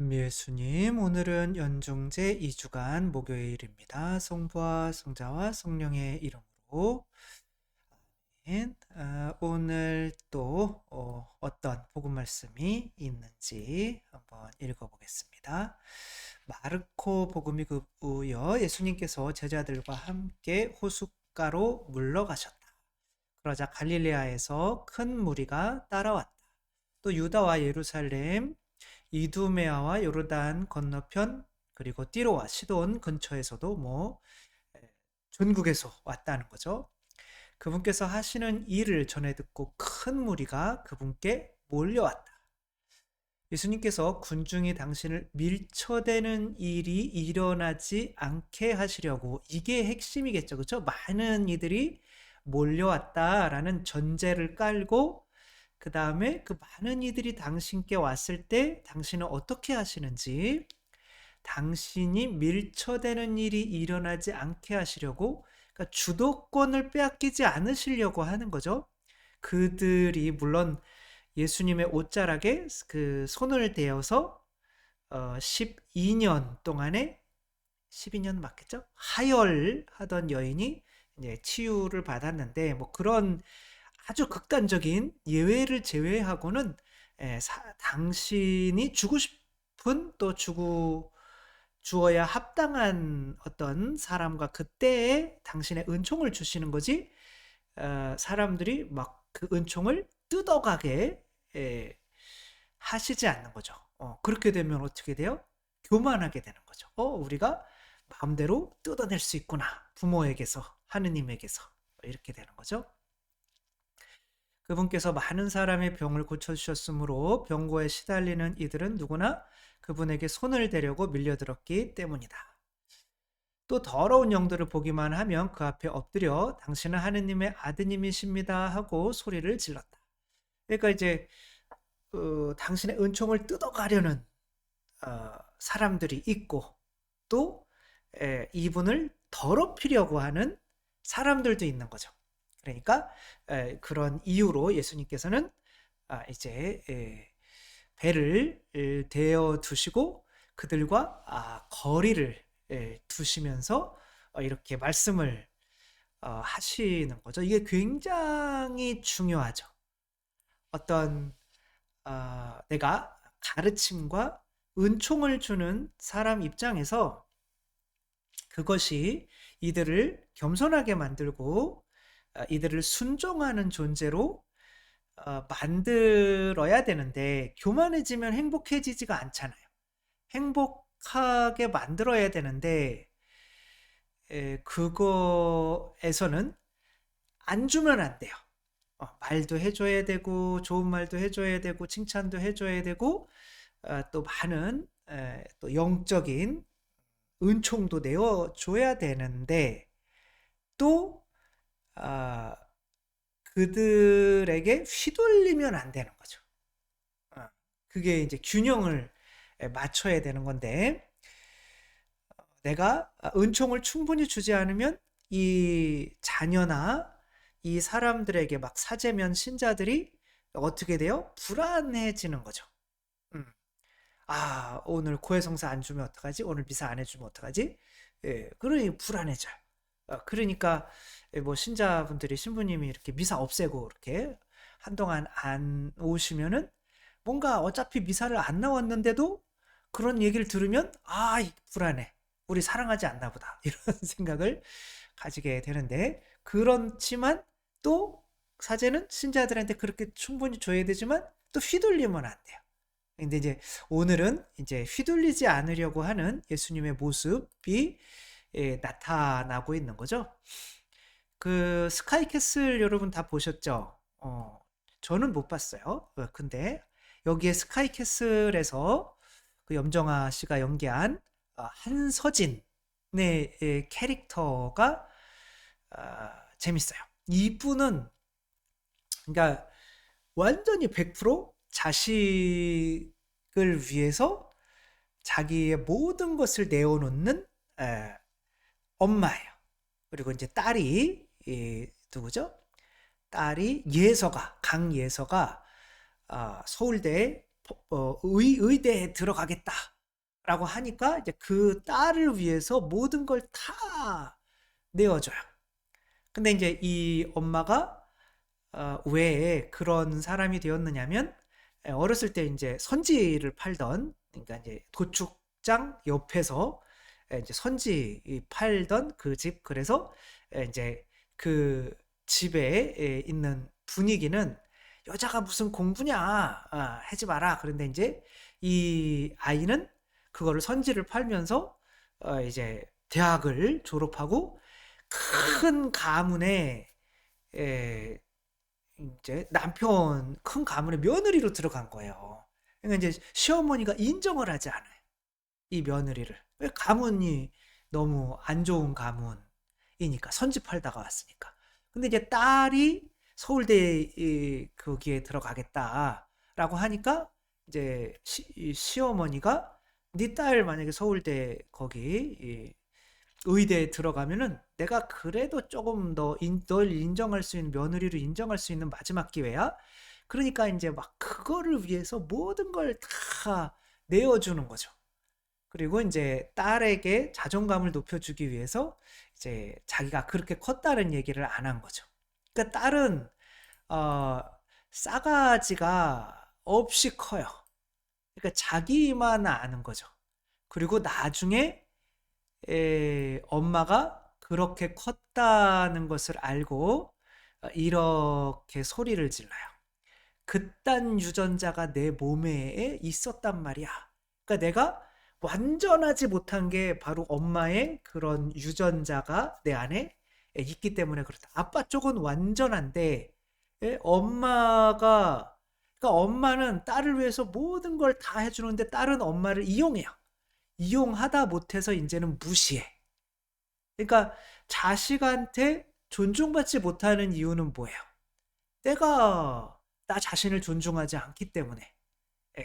예수님, 오늘은 연중제 2주간 목요일입니다. 성부와 성자와 성령의 이름으로 아멘. 오늘 또 어떤 복음 말씀이 있는지 한번 읽어보겠습니다. 마르코 복음이고요. 예수님께서 제자들과 함께 호숫가로 물러가셨다. 그러자 갈릴레아에서 큰 무리가 따라왔다. 또 유다와 예루살렘, 이두메아와 요르단 건너편, 그리고 띠로와 시돈 근처에서도 전국에서 왔다는 거죠. 그분께서 하시는 일을 전해 듣고 큰 무리가 그분께 몰려왔다. 예수님께서 군중이 당신을 밀쳐대는 일이 일어나지 않게 하시려고, 이게 핵심이겠죠. 그렇죠? 많은 이들이 몰려왔다라는 전제를 깔고 그 다음에 그 많은 이들이 당신께 왔을 때 당신은 어떻게 하시는지, 당신이 밀쳐대는 일이 일어나지 않게 하시려고, 그러니까 주도권을 빼앗기지 않으시려고 하는 거죠. 그들이 물론 예수님의 옷자락에 그 손을 대어서 12년 동안에, 12년 맞겠죠? 하혈하던 여인이 이제 치유를 받았는데, 그런 아주 극단적인 예외를 제외하고는 당신이 주고 싶은, 또 주어야 합당한 어떤 사람과 그때에 당신의 은총을 주시는 거지, 사람들이 막 그 은총을 뜯어가게 하시지 않는 거죠. 그렇게 되면 어떻게 돼요? 교만하게 되는 거죠. 우리가 마음대로 뜯어낼 수 있구나. 부모에게서, 하느님에게서. 이렇게 되는 거죠. 그분께서 많은 사람의 병을 고쳐주셨으므로 병고에 시달리는 이들은 누구나 그분에게 손을 대려고 밀려들었기 때문이다. 또 더러운 영들을 보기만 하면 그 앞에 엎드려 당신은 하느님의 아드님이십니다 하고 소리를 질렀다. 그러니까 이제 당신의 은총을 뜯어가려는 사람들이 있고, 또 이분을 더럽히려고 하는 사람들도 있는 거죠. 그러니까 그런 이유로 예수님께서는 이제 배를 대어 두시고 그들과 거리를 두시면서 이렇게 말씀을 하시는 거죠. 이게 굉장히 중요하죠. 어떤 내가 가르침과 은총을 주는 사람 입장에서 그것이 이들을 겸손하게 만들고 이들을 순종하는 존재로 만들어야 되는데, 교만해지면 행복해지지가 않잖아요. 행복하게 만들어야 되는데 그거에서는 안 주면 안 돼요. 말도 해줘야 되고, 좋은 말도 해줘야 되고, 칭찬도 해줘야 되고, 또 많은 또 영적인 은총도 내어줘야 되는데, 또 그들에게 휘둘리면 안 되는 거죠. 그게 이제 균형을 맞춰야 되는 건데, 내가 은총을 충분히 주지 않으면 이 자녀나 이 사람들에게 막 사제면 신자들이 어떻게 돼요? 불안해지는 거죠. 음. 오늘 고해성사 안 주면 어떡하지? 오늘 미사 안 해주면 어떡하지? 그러니 불안해져요. 그러니까 신자분들이, 신부님이 이렇게 미사 없애고 이렇게 한동안 안 오시면은, 뭔가 어차피 미사를 안 나왔는데도 그런 얘기를 들으면 불안해. 우리 사랑하지 않나 보다. 이런 생각을 가지게 되는데, 그렇지만 또 사제는 신자들한테 그렇게 충분히 줘야 되지만 또 휘둘리면 안 돼요. 근데 이제 오늘은 이제 휘둘리지 않으려고 하는 예수님의 모습이 나타나고 있는 거죠. 그 스카이캐슬 여러분 다 보셨죠? 저는 못 봤어요. 근데 여기에 스카이캐슬에서 그 염정아 씨가 연기한 한서진의 캐릭터가 재밌어요. 이분은 그러니까 완전히 100% 자식을 위해서 자기의 모든 것을 내어놓는 엄마예요. 그리고 이제 딸이 누구죠? 딸이 예서가, 강예서가 서울대 의대에 들어가겠다라고 하니까 이제 그 딸을 위해서 모든 걸 다 내어줘요. 근데 이제 이 엄마가 왜 그런 사람이 되었느냐면 어렸을 때 이제 선지를 팔던, 그러니까 이제 도축장 옆에서 이제 선지 팔던 그 집, 그래서 이제 그 집에 있는 분위기는 여자가 무슨 공부냐, 하지 마라. 그런데 이제 이 아이는 그거를 선지를 팔면서 이제 대학을 졸업하고 큰 가문에 에, 이제 남편 큰 가문의 며느리로 들어간 거예요. 그러니까 이제 시어머니가 인정을 하지 않아요. 이 며느리를. 왜? 가문이 너무 안 좋은 가문이니까, 선지 팔다가 왔으니까. 근데 이제 딸이 서울대 거기에 들어가겠다라고 하니까 이제 이 시어머니가 네 딸 만약에 서울대 거기 의대에 들어가면은 내가 그래도 조금 널 인정할 수 있는, 며느리로 인정할 수 있는 마지막 기회야. 그러니까 이제 막 그거를 위해서 모든 걸 다 내어주는 거죠. 그리고 이제 딸에게 자존감을 높여주기 위해서 이제 자기가 그렇게 컸다는 얘기를 안 한 거죠. 그러니까 딸은 어, 싸가지가 없이 커요. 그러니까 자기만 아는 거죠. 그리고 나중에 엄마가 그렇게 컸다는 것을 알고 이렇게 소리를 질러요. 그딴 유전자가 내 몸에 있었단 말이야. 그러니까 내가 완전하지 못한 게 바로 엄마의 그런 유전자가 내 안에 있기 때문에 그렇다. 아빠 쪽은 완전한데 엄마가, 그러니까 엄마는 딸을 위해서 모든 걸 다 해주는데 딸은 엄마를 이용해요. 이용하다 못해서 이제는 무시해. 그러니까 자식한테 존중받지 못하는 이유는 뭐예요? 내가 나 자신을 존중하지 않기 때문에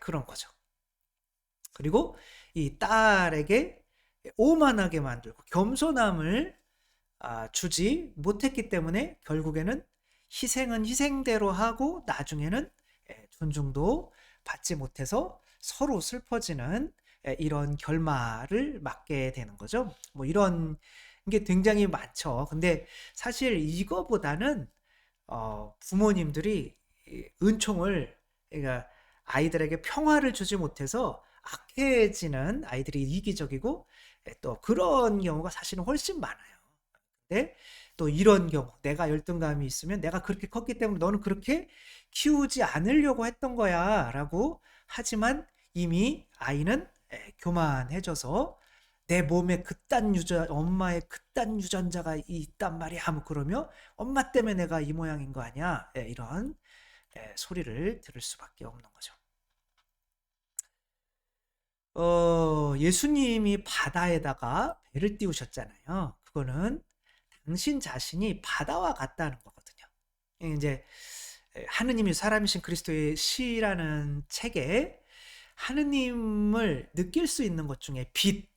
그런 거죠. 그리고 이 딸에게 오만하게 만들고 겸손함을 주지 못했기 때문에 결국에는 희생은 희생대로 하고 나중에는 존중도 받지 못해서 서로 슬퍼지는 이런 결말을 맞게 되는 거죠. 뭐 이런 게 굉장히 많죠. 근데 사실 이거보다는 부모님들이 은총을, 그러니까 아이들에게 평화를 주지 못해서 악해지는 아이들이 이기적이고 또 그런 경우가 사실은 훨씬 많아요. 근데 또 이런 경우, 내가 열등감이 있으면 내가 그렇게 컸기 때문에 너는 그렇게 키우지 않으려고 했던 거야 라고 하지만 이미 아이는 교만해져서 내 몸에 엄마의 그딴 유전자가 있단 말이야. 뭐 그러며 엄마 때문에 내가 이 모양인 거 아니야. 이런 소리를 들을 수밖에 없는 거죠. 예수님이 바다에다가 배를 띄우셨잖아요. 그거는 당신 자신이 바다와 같다는 거거든요. 이제 하느님이 사람이신 그리스도의 시라는 책에 하느님을 느낄 수 있는 것 중에 빛,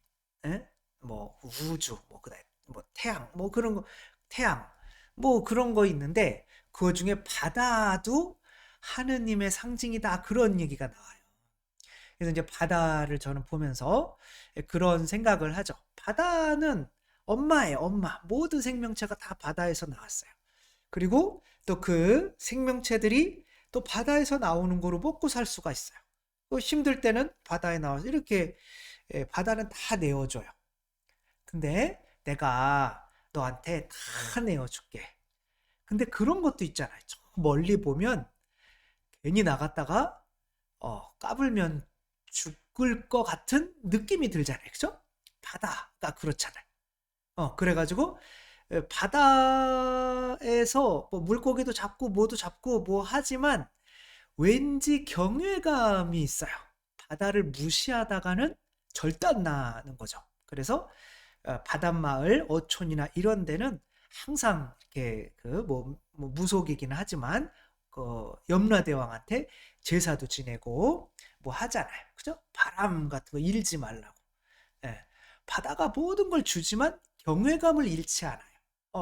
뭐 우주, 뭐 그다음 뭐 태양, 뭐 그런 거, 태양, 뭐 그런 거 있는데 그 중에 바다도 하느님의 상징이다, 그런 얘기가 나와요. 그래서 이제 바다를 저는 보면서 그런 생각을 하죠. 바다는 엄마예요, 엄마. 모든 생명체가 다 바다에서 나왔어요. 그리고 또 그 생명체들이 또 바다에서 나오는 거로 먹고 살 수가 있어요. 또 힘들 때는 바다에 나와서 이렇게 바다는 다 내어줘요. 근데 내가 너한테 다 내어줄게. 근데 그런 것도 있잖아요. 저 멀리 보면 괜히 나갔다가 까불면 죽을 것 같은 느낌이 들잖아요. 그죠? 바다가 그렇잖아요. 그래가지고 바다에서 뭐 물고기도 잡고 뭐도 잡고 뭐 하지만 왠지 경외감이 있어요. 바다를 무시하다가는 절대 안 나는 거죠. 그래서 바닷마을, 어촌이나 이런 데는 항상 이렇게 뭐 무속이긴 하지만 그 염라대왕한테 제사도 지내고 뭐 하잖아요. 그죠? 바람 같은 거 잃지 말라고. 예. 바다가 모든 걸 주지만 경외감을 잃지 않아요.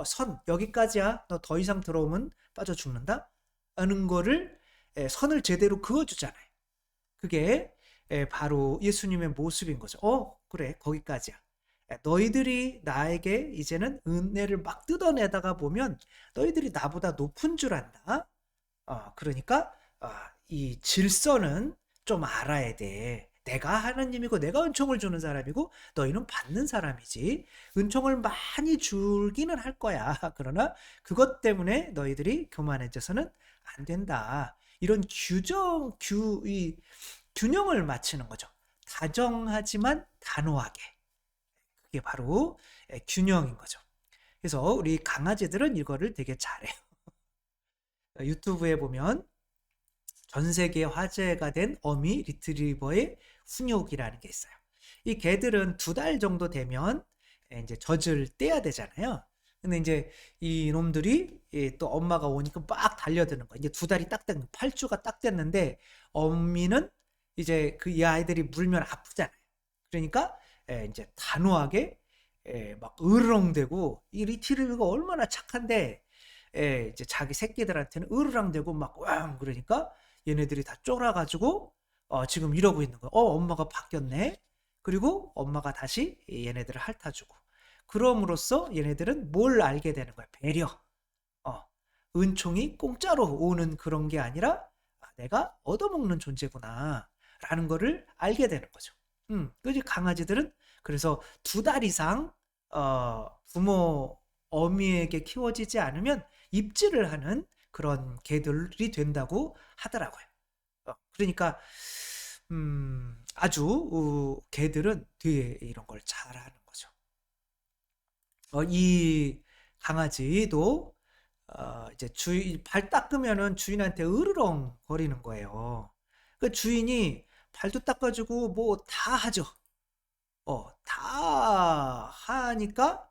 선 여기까지야. 너 더 이상 들어오면 빠져 죽는다. 하는 거를 선을 제대로 그어주잖아요. 그게 바로 예수님의 모습인 거죠. 그래, 거기까지야. 너희들이 나에게 이제는 은혜를 막 뜯어내다가 보면 너희들이 나보다 높은 줄 안다. 그러니까 이 질서는 좀 알아야 돼. 내가 하느님이고 내가 은총을 주는 사람이고 너희는 받는 사람이지. 은총을 많이 주기는 할 거야. 그러나 그것 때문에 너희들이 교만해져서는 안 된다. 이런 이 균형을 맞추는 거죠. 다정하지만 단호하게. 그게 바로 균형인 거죠. 그래서 우리 강아지들은 이거를 되게 잘해요. 유튜브에 보면 전 세계 화제가 된 어미 리트리버의 훈육이라는 게 있어요. 이 개들은 2달 정도 되면 이제 젖을 떼야 되잖아요. 근데 이제 이 놈들이 또 엄마가 오니까 막 달려드는 거예요. 이제 2달이 딱 된, 8주가 딱 됐는데 어미는 이제 그 이 아이들이 물면 아프잖아요. 그러니까 이제 단호하게 막 으르렁대고 이 리트리버가 얼마나 착한데 이제 자기 새끼들한테는 으르렁대고 막 왕 그러니까 얘네들이 다 쫄아가지고 지금 이러고 있는 거예요. 엄마가 바뀌었네. 그리고 엄마가 다시 얘네들을 핥아주고. 그럼으로써 얘네들은 뭘 알게 되는 거야? 배려. 은총이 공짜로 오는 그런 게 아니라 내가 얻어먹는 존재구나 라는 거를 알게 되는 거죠. 그지 강아지들은 그래서 2달 이상 부모 어미에게 키워지지 않으면 입질을 하는 그런 개들이 된다고 하더라고요. 그러니까 아주 개들은 되게 이런 걸 잘하는 거죠. 이 강아지도 이제 발 닦으면은 주인한테 으르렁 거리는 거예요. 그 주인이 발도 닦아주고 뭐 다 하죠. 다 하니까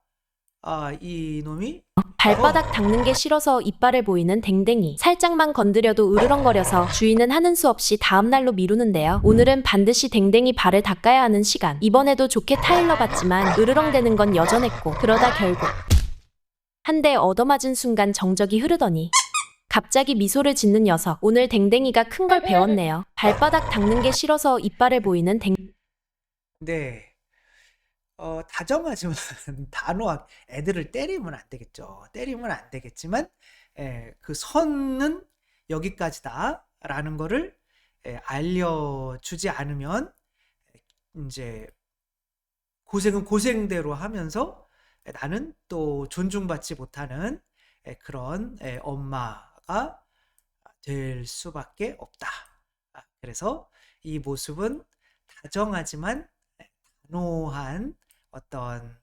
이 놈이 발바닥 닦는 게 싫어서 이빨을 보이는 댕댕이. 살짝만 건드려도 으르렁거려서 주인은 하는 수 없이 다음날로 미루는데요. 오늘은 반드시 댕댕이 발을 닦아야 하는 시간. 이번에도 좋게 타일러 봤지만 으르렁대는 건 여전했고 그러다 결국 한 대 얻어맞은 순간 정적이 흐르더니 갑자기 미소를 짓는 녀석. 오늘 댕댕이가 큰 걸 배웠네요. 발바닥 닦는 게 싫어서 이빨을 보이는 네. 다정하지만 단호하게 애들을 때리면 안 되겠죠. 때리면 안 되겠지만 그 선은 여기까지다라는 거를 알려주지 않으면 이제 고생은 고생대로 하면서 나는 또 존중받지 못하는 그런 엄마가 될 수밖에 없다. 그래서 이 모습은 다정하지만 단호한 어떤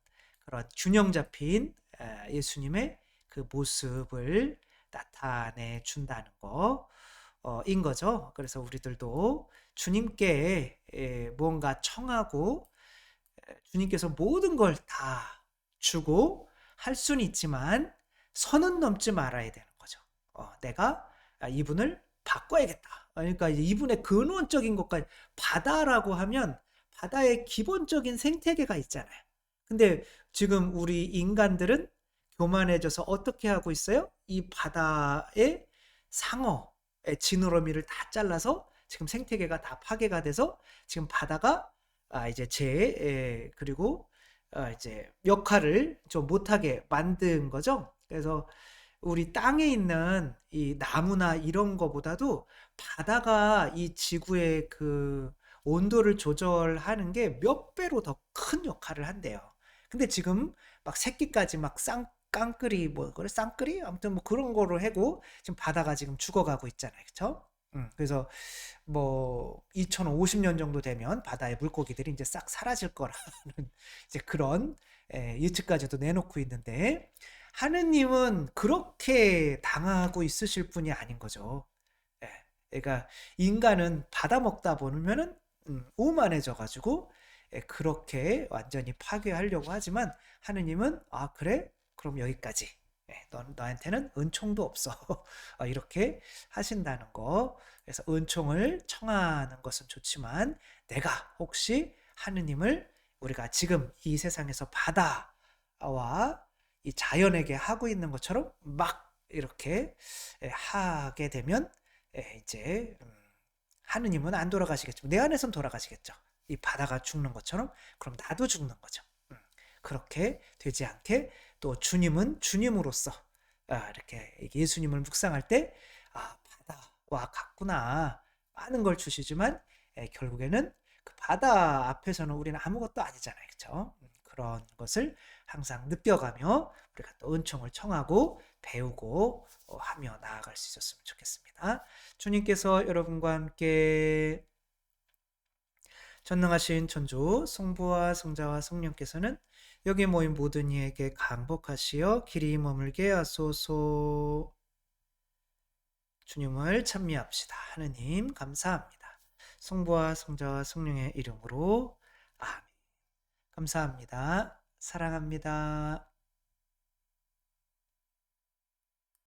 그런 균형 잡힌 예수님의 그 모습을 나타내 준다는 거인 거죠. 그래서 우리들도 주님께 무언가 청하고 주님께서 모든 걸 다 주고 할 수는 있지만 선은 넘지 말아야 되는 거죠. 내가 이분을 바꿔야겠다. 그러니까 이분의 근원적인 것까지 바다라고 하면 바다의 기본적인 생태계가 있잖아요. 근데 지금 우리 인간들은 교만해져서 어떻게 하고 있어요? 이 바다의 상어의 지느러미를 다 잘라서 지금 생태계가 다 파괴가 돼서 지금 바다가 이제 그리고 이제 역할을 좀 못하게 만든 거죠. 그래서 우리 땅에 있는 이 나무나 이런 거보다도 바다가 이 지구의 그 온도를 조절하는 게 몇 배로 더 큰 역할을 한대요. 근데 지금 막 새끼까지 막 깡끌이 뭐 그래 쌍끌이 아무튼 뭐 그런 거로 해고 지금 바다가 지금 죽어가고 있잖아요. 그렇죠? 그래서 뭐 2050년 정도 되면 바다의 물고기들이 이제 싹 사라질 거라는 이제 그런 예측까지도 내놓고 있는데 하느님은 그렇게 당하고 있으실 분이 아닌 거죠. 그러니까 인간은 받아 먹다 보면은 오만해져 가지고 그렇게 완전히 파괴하려고 하지만 하느님은 그래? 그럼 여기까지. 너한테는 은총도 없어. 이렇게 하신다는 거. 그래서 은총을 청하는 것은 좋지만 내가 혹시 하느님을 우리가 지금 이 세상에서 바다와 이 자연에게 하고 있는 것처럼 막 이렇게 하게 되면 이제 하느님은 안 돌아가시겠지만 내 안에선 돌아가시겠죠. 이 바다가 죽는 것처럼 그럼 나도 죽는 거죠. 그렇게 되지 않게 또 주님은 주님으로서 이렇게 예수님을 묵상할 때 바다와 같구나 많은 걸 주시지만 결국에는 그 바다 앞에서는 우리는 아무것도 아니잖아요. 그렇죠? 그런 것을 항상 느껴가며 우리가 또 은총을 청하고 배우고 하며 나아갈 수 있었으면 좋겠습니다. 주님께서 여러분과 함께 전능하신 천주 성부와 성자와 성령께서는 여기 모인 모든 이에게 강복하시어 길이 머물게 하소서. 주님을 찬미합시다. 하느님 감사합니다. 성부와 성자와 성령의 이름으로 아멘. 감사합니다. 사랑합니다.